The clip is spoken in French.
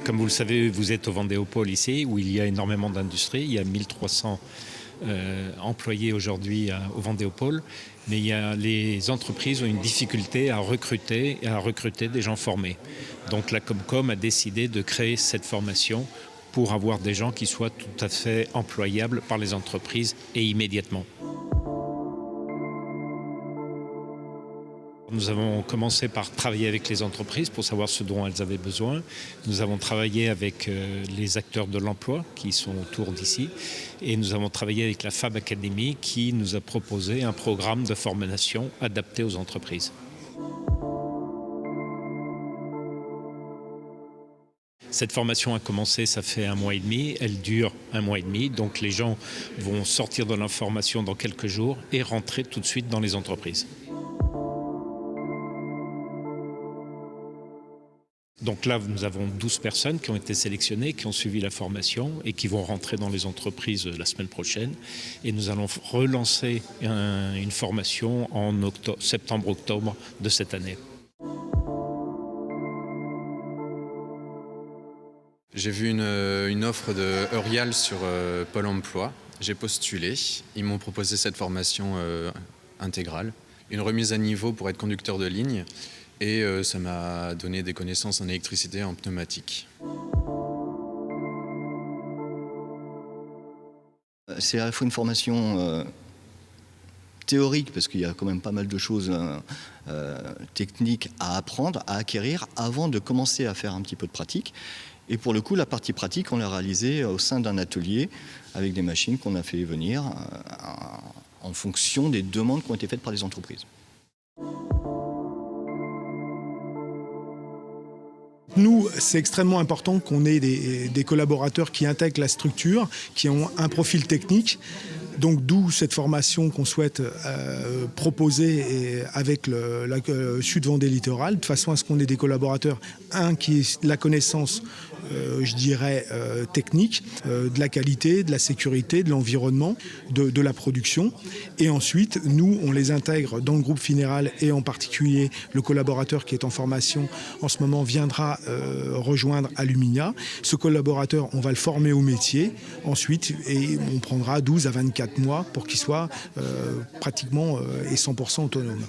Comme vous le savez, vous êtes au Vendéopole ici, où il y a énormément d'industries. Il y a 1300 employés aujourd'hui au Vendéopole. Mais les entreprises ont une difficulté à recruter des gens formés. Donc la Comcom a décidé de créer cette formation pour avoir des gens qui soient tout à fait employables par les entreprises et immédiatement. Nous avons commencé par travailler avec les entreprises pour savoir ce dont elles avaient besoin. Nous avons travaillé avec les acteurs de l'emploi qui sont autour d'ici et nous avons travaillé avec la Fab Academy qui nous a proposé un programme de formation adapté aux entreprises. Cette formation a commencé, ça fait 1 mois et demi, elle dure 1 mois et demi, donc les gens vont sortir de l'information dans quelques jours et rentrer tout de suite dans les entreprises. Donc là, nous avons 12 personnes qui ont été sélectionnées, qui ont suivi la formation et qui vont rentrer dans les entreprises la semaine prochaine. Et nous allons relancer une formation en septembre-octobre de cette année. J'ai vu une offre de Eurial sur Pôle emploi. J'ai postulé. Ils m'ont proposé cette formation intégrale. Une remise à niveau pour être conducteur de ligne. Et ça m'a donné des connaissances en électricité et en pneumatique. C'est à la fois une formation théorique, parce qu'il y a quand même pas mal de choses techniques à apprendre, à acquérir, avant de commencer à faire un petit peu de pratique. Et pour le coup, la partie pratique, on l'a réalisée au sein d'un atelier avec des machines qu'on a fait venir en fonction des demandes qui ont été faites par les entreprises. Nous, c'est extrêmement important qu'on ait des collaborateurs qui intègrent la structure, qui ont un profil technique. Donc d'où cette formation qu'on souhaite proposer avec la Sud Vendée Littoral, de façon à ce qu'on ait des collaborateurs, qui aient la connaissance, je dirais, technique, de la qualité, de la sécurité, de l'environnement, de la production. Et ensuite, nous, on les intègre dans le groupe Finéral et en particulier le collaborateur qui est en formation en ce moment viendra rejoindre Aluminia. Ce collaborateur, on va le former au métier ensuite et on prendra 12 à 24 mois pour qu'il soit pratiquement et 100% autonome.